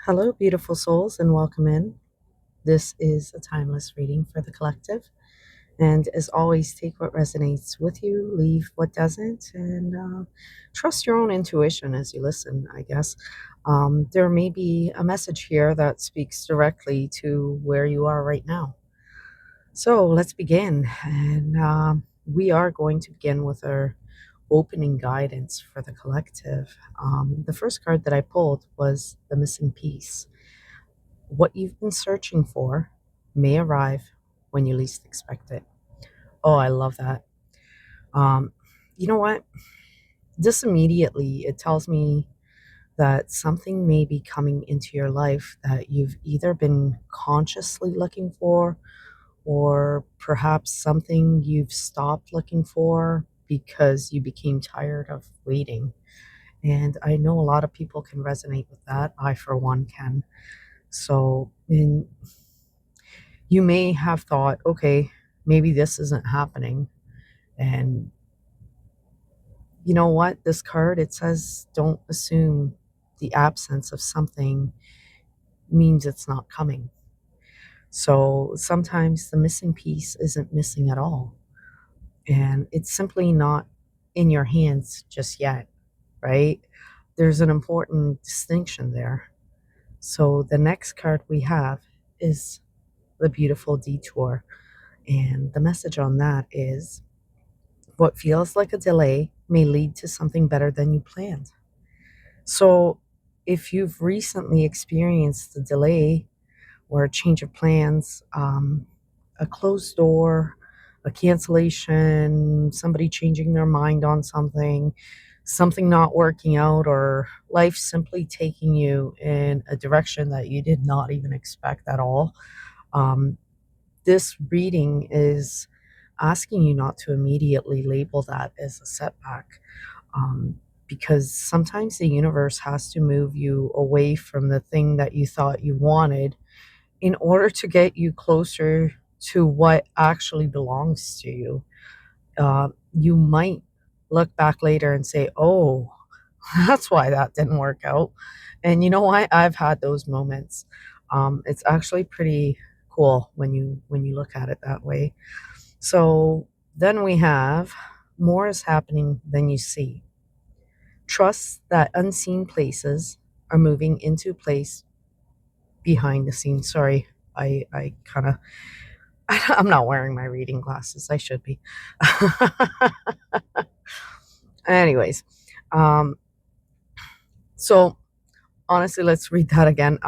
Hello, beautiful souls, and welcome in. This is a timeless reading for the collective. And as always, take what resonates with you, leave what doesn't, and trust your own intuition as you listen, I guess. There may be a message here that speaks directly to where you are right now. So let's begin. And we are going to begin with our opening guidance for the collective. The first card that I pulled was the missing piece. What you've been searching for may arrive when you least expect it. Oh, I love that. Um, you know what? This immediately, it tells me that something may be coming into your life that you've either been consciously looking for or perhaps something you've stopped looking for because you became tired of waiting. And I know a lot of people can resonate with that. I, for one, can. So, you may have thought, okay, maybe this isn't happening. And you know what? This card, it says, don't assume the absence of something means it's not coming. So sometimes the missing piece isn't missing at all. And it's simply not in your hands just yet, right? There's an important distinction there. So the next card we have is the beautiful detour. And the message on that is what feels like a delay may lead to something better than you planned. So, if you've recently experienced a delay or a change of plans, a closed door, a cancellation, somebody changing their mind on something, something not working out, or life simply taking you in a direction that you did not even expect at all, um, this reading is asking you not to immediately label that as a setback, um, because sometimes the universe has to move you away from the thing that you thought you wanted in order to get you closer to what actually belongs to you. You might look back later and say, oh, that's why that didn't work out. And you know what? I've had those moments. It's actually pretty cool when you look at it that way. So then we have more is happening than you see. Trust that unseen places are moving into place behind the scenes. Sorry, I kind of I'm not wearing my reading glasses. I should be. Anyways, um, so honestly, let's read that again.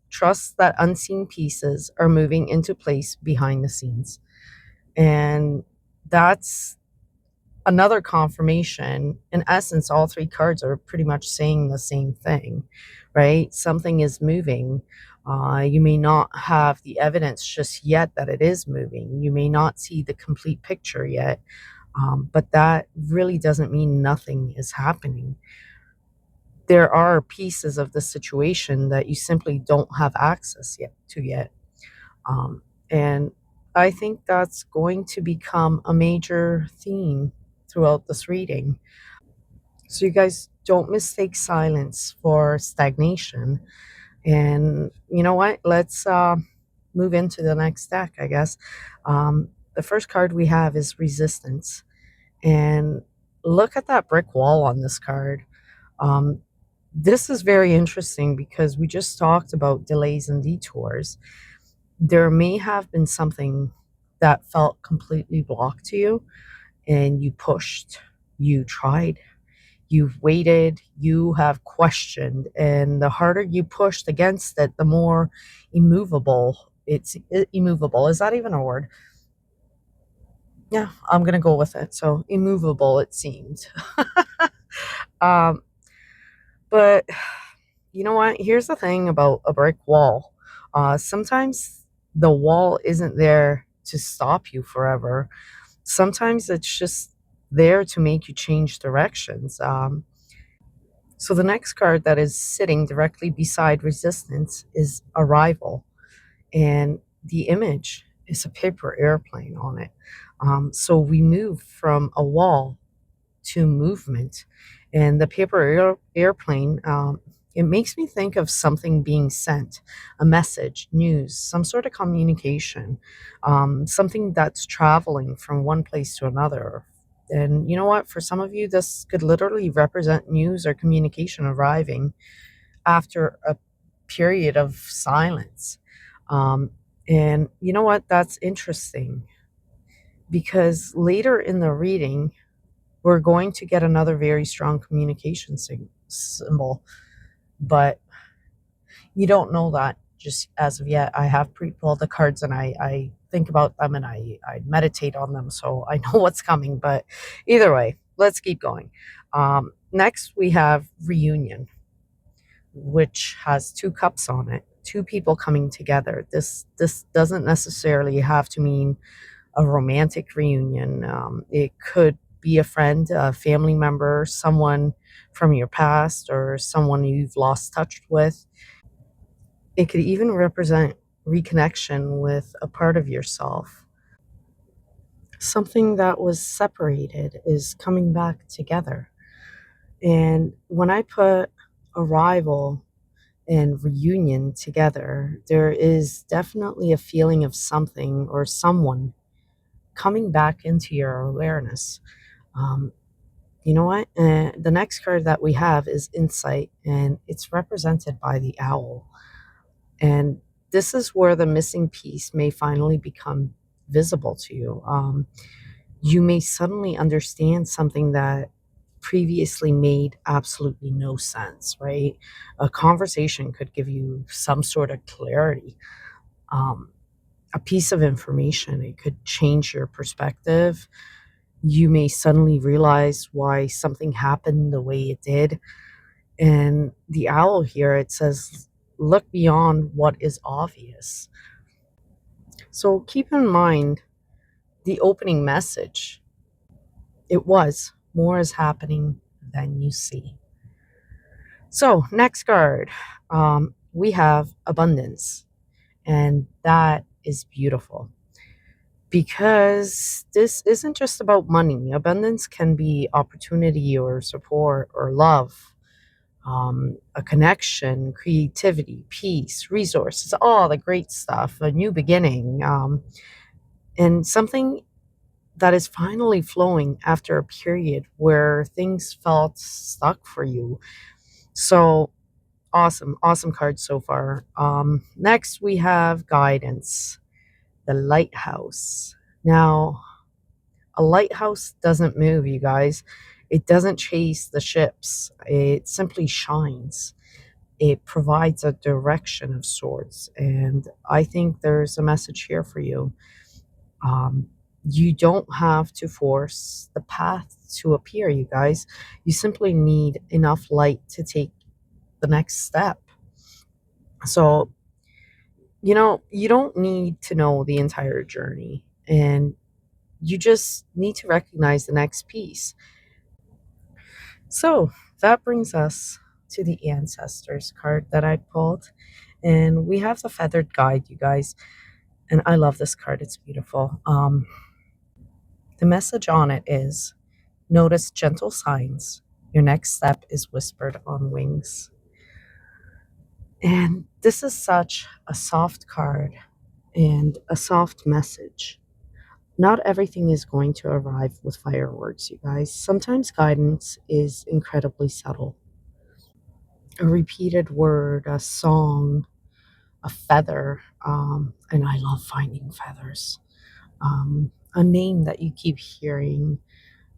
Trust that unseen pieces are moving into place behind the scenes, and that's another confirmation. In essence, all three cards are pretty much saying the same thing, right? Something is moving. You may not have the evidence just yet that it is moving. You may not see the complete picture yet, but that really doesn't mean nothing is happening. There are pieces of the situation that you simply don't have access yet. And I think that's going to become a major theme throughout this reading. So you guys don't mistake silence for stagnation. And you know what? Let's move into the next deck, I guess. The first card we have is resistance. And look at that brick wall on this card. Um, this is very interesting because we just talked about delays and detours. There may have been something that felt completely blocked to you, and you pushed, you tried, you've waited, you have questioned, and the harder you pushed against it, the more immovable. Is that even a word? Yeah, I'm gonna go with it. So immovable it seemed. um, but you know what? Here's the thing about a brick wall. Sometimes the wall isn't there to stop you forever. Sometimes it's just there to make you change directions. So the next card that is sitting directly beside resistance is arrival, and the image is a paper airplane on it. So we move from a wall to movement, and the paper airplane. It makes me think of something being sent, a message, news, some sort of communication, something that's traveling from one place to another. And you know what? For some of you, this could literally represent news or communication arriving after a period of silence. Um, and you know what? That's interesting because later in the reading, we're going to get another very strong communication symbol, but you don't know that just as of yet. I have pre-pulled the cards and I think about them and I meditate on them, so I know what's coming. But either way, let's keep going. Next, we have reunion, which has two cups on it, two people coming together. This doesn't necessarily have to mean a romantic reunion. It could be a friend, a family member, someone from your past, or someone you've lost touch with. It could even represent reconnection with a part of yourself. Something that was separated is coming back together. And when I put arrival and reunion together, there is definitely a feeling of something or someone coming back into your awareness. Um, you know what? The next card that we have is insight, and it's represented by the owl. And this is where the missing piece may finally become visible to you. You may suddenly understand something that previously made absolutely no sense, right? A conversation could give you some sort of clarity, um, a piece of information. It could change your perspective. You may suddenly realize why something happened the way it did. And the owl here, it says, look beyond what is obvious. So keep in mind the opening message. It was more is happening than you see. So, next card, we have abundance, and that is beautiful because this isn't just about money. Abundance can be opportunity or support or love, a connection, creativity, peace, resources, all the great stuff, a new beginning, and something that is finally flowing after a period where things felt stuck for you. So awesome, awesome card so far. Next, we have guidance, the lighthouse. Now, a lighthouse doesn't move, you guys. It doesn't chase the ships, it simply shines. It provides a direction of sorts. And I think there's a message here for you. Um, you don't have to force the path to appear, you guys. You simply need enough light to take the next step. So, you don't need to know the entire journey, and you just need to recognize the next piece. So, that brings us to the ancestors card that I pulled, and we have the feathered guide, you guys. And I love this card, it's beautiful. The message on it is notice gentle signs. Your next step is whispered on wings. And this is such a soft card and a soft message. Not everything is going to arrive with fireworks, you guys. Sometimes guidance is incredibly subtle. A repeated word, a song, a feather, and I love finding feathers. A name that you keep hearing,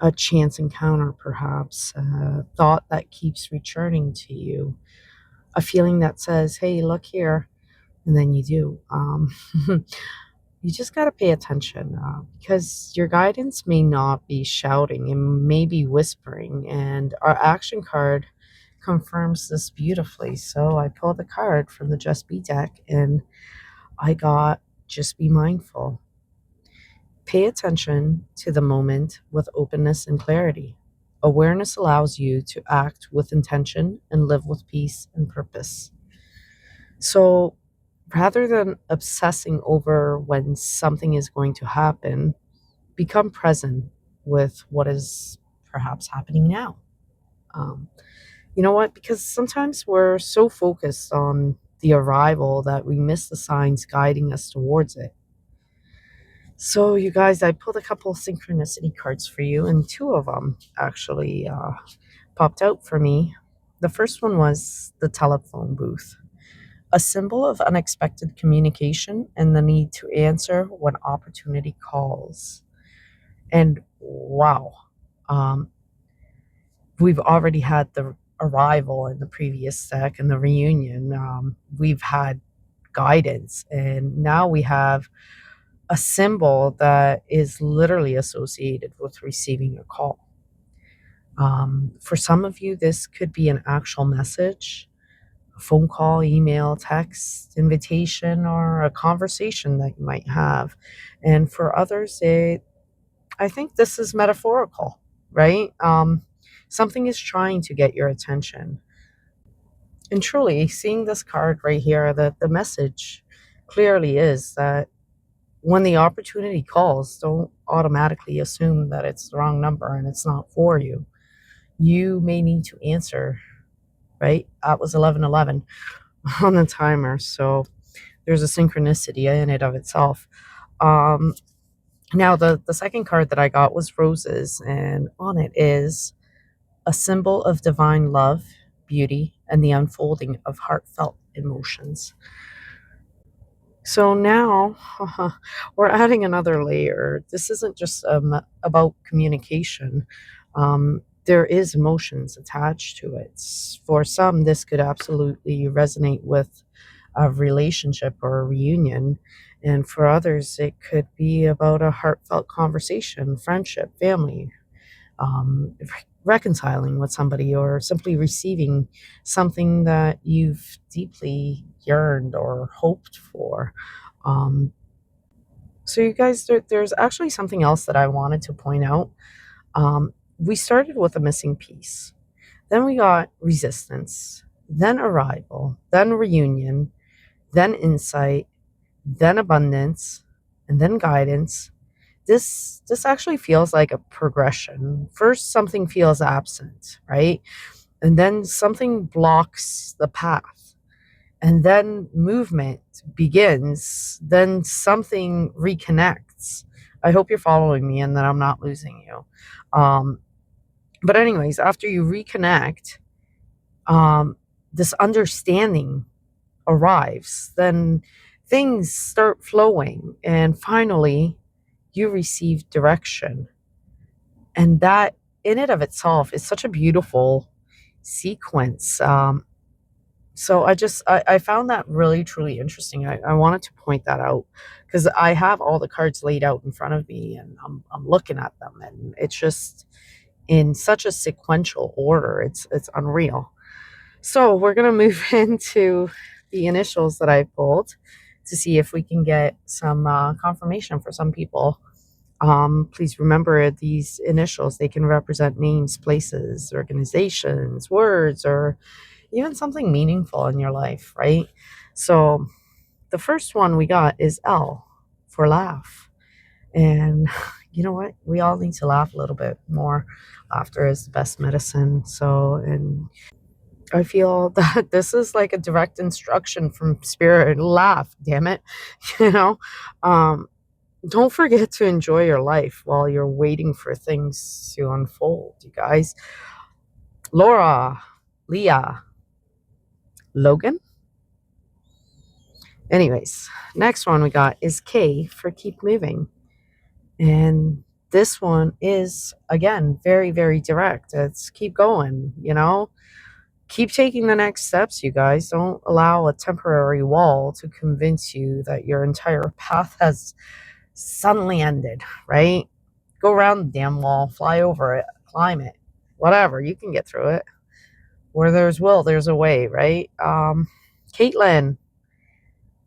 a chance encounter, perhaps, a thought that keeps returning to you, a feeling that says, hey, look here, and then you do. You just got to pay attention because your guidance may not be shouting, it may be whispering, and our action card confirms this beautifully. So I pulled a card from the Just Be deck and I got just be mindful. Pay attention to the moment with openness and clarity. Awareness allows you to act with intention and live with peace and purpose. So rather than obsessing over when something is going to happen, become present with what is perhaps happening now. Um, You know what? Because sometimes we're so focused on the arrival that we miss the signs guiding us towards it. So, you guys, I pulled a couple synchronicity cards for you, and two of them actually popped out for me. The first one was the telephone booth, a symbol of unexpected communication and the need to answer when opportunity calls. And wow, um, we've already had the arrival in the previous deck and the reunion. We've had guidance, and now we have a symbol that is literally associated with receiving a call. For some of you, this could be an actual message, a phone call, email, text, invitation, or a conversation that you might have. And for others, I think this is metaphorical, right? Something is trying to get your attention. And truly, seeing this card right here, the message clearly is that when the opportunity calls, don't automatically assume that it's the wrong number and it's not for you. You may need to answer, right? That was 11:11 on the timer, so there's a synchronicity in it of itself. Um, Now, the second card that I got was roses, and on it is a symbol of divine love, beauty, and the unfolding of heartfelt emotions. So now we're adding another layer. This isn't just about communication. There is emotions attached to it. For some, this could absolutely resonate with a relationship or a reunion. And for others, it could be about a heartfelt conversation, friendship, family, um, reconciling with somebody, or simply receiving something that you've deeply yearned or hoped for. Um, so, you guys, there's actually something else that I wanted to point out. We started with a missing piece, then we got resistance, then arrival, then reunion, then insight, then abundance, and then guidance. This actually feels like a progression. First, something feels absent, right? And then something blocks the path. And then movement begins. Then something reconnects. I hope you're following me and that I'm not losing you. But anyways, after you reconnect, um, this understanding arrives. Then things start flowing, and finally, you receive direction. And that, in and of itself, is such a beautiful sequence. So I found that really truly interesting. I wanted to point that out because I have all the cards laid out in front of me, and I'm looking at them, and it's just in such a sequential order. It's unreal. So we're gonna move into the initials that I pulled to see if we can get some confirmation for some people. Please remember these initials, they can represent names, places, organizations, words, or even something meaningful in your life, right? So the first one we got is L for laugh. And you know what? We all need to laugh a little bit more. Laughter is the best medicine. So, and I feel that this is like a direct instruction from spirit. Laugh, damn it. You know? Um, don't forget to enjoy your life while you're waiting for things to unfold, you guys. Laura, Leah, Logan. Anyways, next one we got is K for keep moving. And this one is, again, very, very direct. It's keep going, you know? Keep taking the next steps, you guys. Don't allow a temporary wall to convince you that your entire path has suddenly ended, right? Go around the damn wall, fly over it, climb it, whatever. You can get through it. Where there's will, there's a way, right? Caitlin,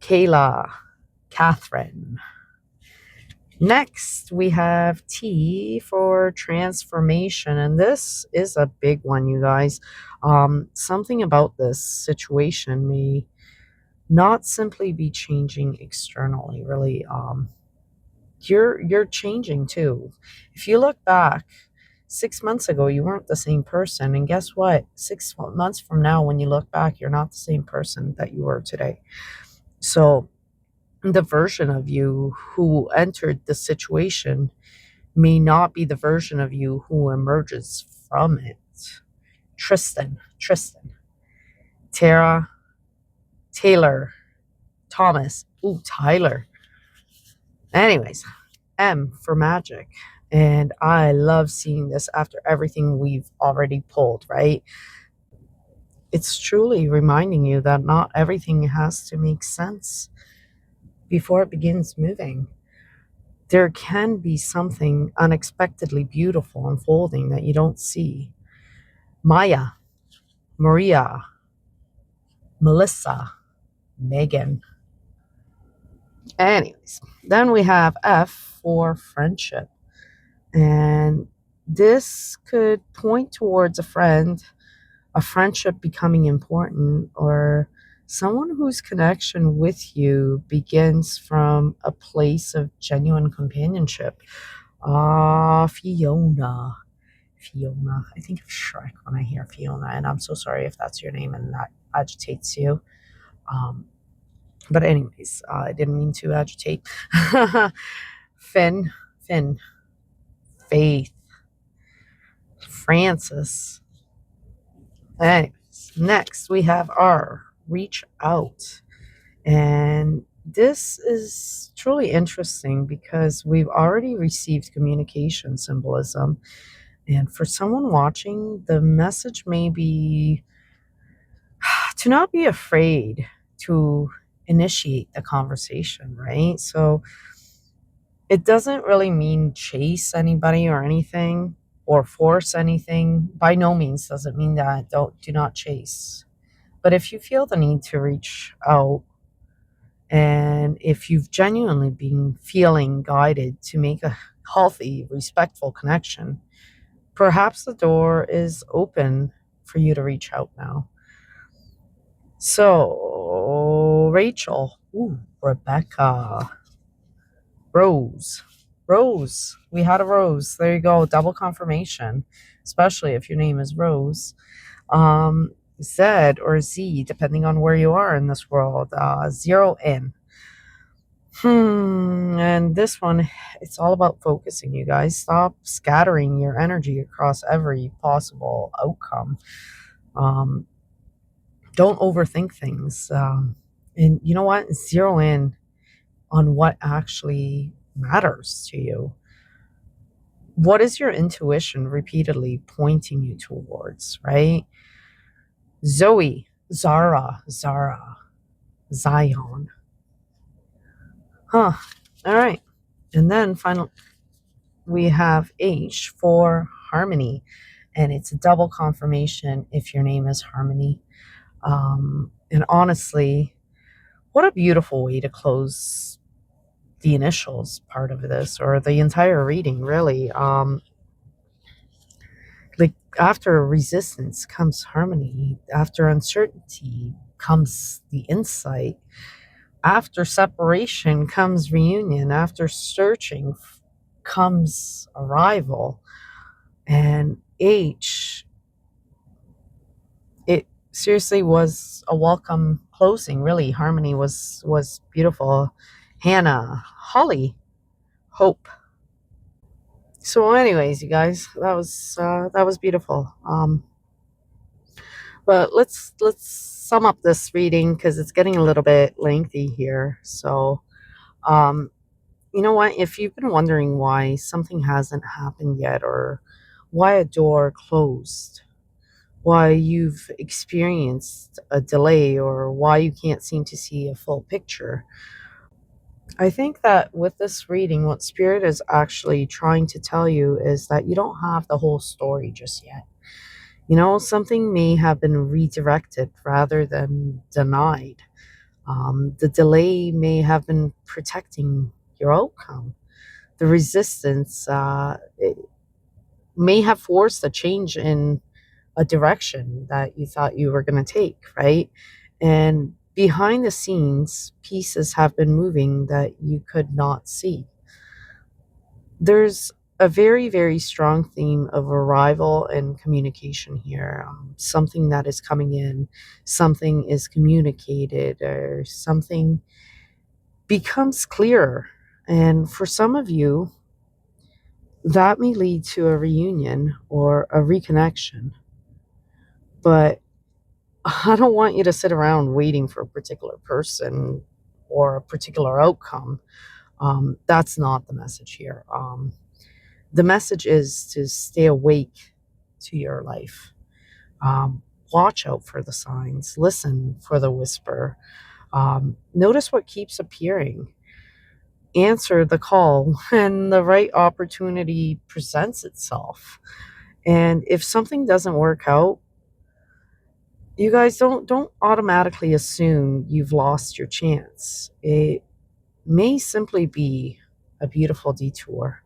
Kayla, Catherine. Next, we have T for transformation, and this is a big one, you guys. Something about this situation may not simply be changing externally, really. You're changing too. If you look back, 6 months ago, you weren't the same person. And guess what? 6 months from now, when you look back, you're not the same person that you were today. So the version of you who entered the situation may not be the version of you who emerges from it. Tristan, Tara, Taylor, Thomas, ooh, Tyler. Anyways, M for magic. And I love seeing this after everything we've already pulled, right? It's truly reminding you that not everything has to make sense before it begins moving. There can be something unexpectedly beautiful unfolding that you don't see. Maya, Maria, Melissa, Megan. Anyways, then we have F for friendship. And this could point towards a friendship becoming important, or someone whose connection with you begins from a place of genuine companionship. Fiona. Fiona. I think of Shrek when I hear Fiona, and I'm so sorry if that's your name and that agitates you. Um, but anyways, I didn't mean to agitate. Finn, Faith, Francis. Anyways, next we have R, reach out. And this is truly interesting because we've already received communication symbolism. And for someone watching, the message may be to not be afraid to initiate the conversation, right? So it doesn't really mean chase anybody or anything or force anything. By no means does it mean that do not chase. But if you feel the need to reach out, and if you've genuinely been feeling guided to make a healthy, respectful connection, perhaps the door is open for you to reach out now. So, Rachel, ooh, Rebecca, Rose, we had a Rose. There you go, double confirmation, especially if your name is Rose. Z or Z, depending on where you are in this world, zero in. And this one, it's all about focusing, you guys. Stop scattering your energy across every possible outcome. Don't overthink things. And you know what? Zero in on what actually matters to you. What is your intuition repeatedly pointing you towards, right? Zoe, Zara, Zion. Huh. All right. And then finally, we have H for harmony. And it's a double confirmation if your name is Harmony. And honestly, what a beautiful way to close the initials part of this, or the entire reading, really. Like, after resistance comes harmony, after uncertainty comes the insight, after separation comes reunion, after searching comes arrival. And H, it seriously was a welcome closing, really. Harmony was beautiful. Hannah, Holly, hope. So anyways, you guys, that was beautiful. But let's sum up this reading because it's getting a little bit lengthy here. So um you know what, if you've been wondering why something hasn't happened yet, or why a door closed, why you've experienced a delay, or why you can't seem to see a full picture, I think that with this reading, what Spirit is actually trying to tell you is that you don't have the whole story just yet. You know, something may have been redirected rather than denied. The delay may have been protecting your outcome. The resistance it may have forced a change in a direction that you thought you were going to take, right? And behind the scenes, pieces have been moving that you could not see. There's a very, very strong theme of arrival and communication here. Something that is coming in, something is communicated, or something becomes clearer. And for some of you, that may lead to a reunion or a reconnection. But I don't want you to sit around waiting for a particular person or a particular outcome. That's not the message here. The message is to stay awake to your life. Um, watch out for the signs, listen for the whisper, notice what keeps appearing, answer the call when the right opportunity presents itself. And if something doesn't work out, you guys don't automatically assume you've lost your chance. It may simply be a beautiful detour.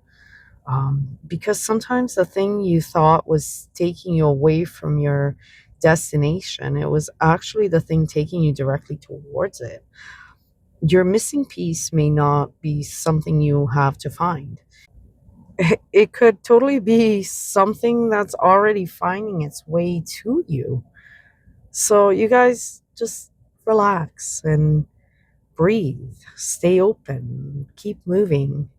Because sometimes the thing you thought was taking you away from your destination, it was actually the thing taking you directly towards it. Your missing piece may not be something you have to find. It could totally be something that's already finding its way to you. So you guys just relax and breathe, stay open, keep moving,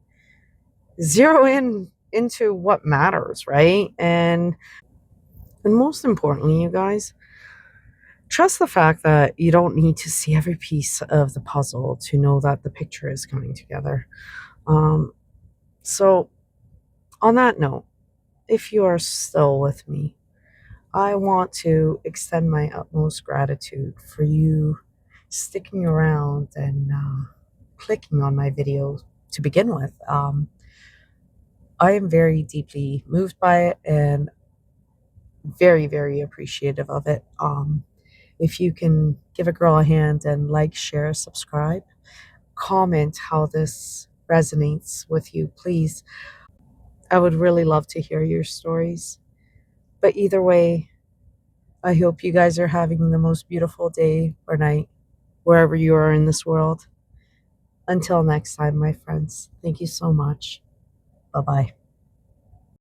zero in into what matters, right? And most importantly, you guys, trust the fact that you don't need to see every piece of the puzzle to know that the picture is coming together. Um, so, on that note, if you are still with me, I want to extend my utmost gratitude for you sticking around and clicking on my video to begin with. I am very deeply moved by it and very, very appreciative of it. If you can give a girl a hand and like, share, subscribe, comment how this resonates with you, please. I would really love to hear your stories. But either way, I hope you guys are having the most beautiful day or night wherever you are in this world. Until next time, my friends, thank you so much. Bye bye.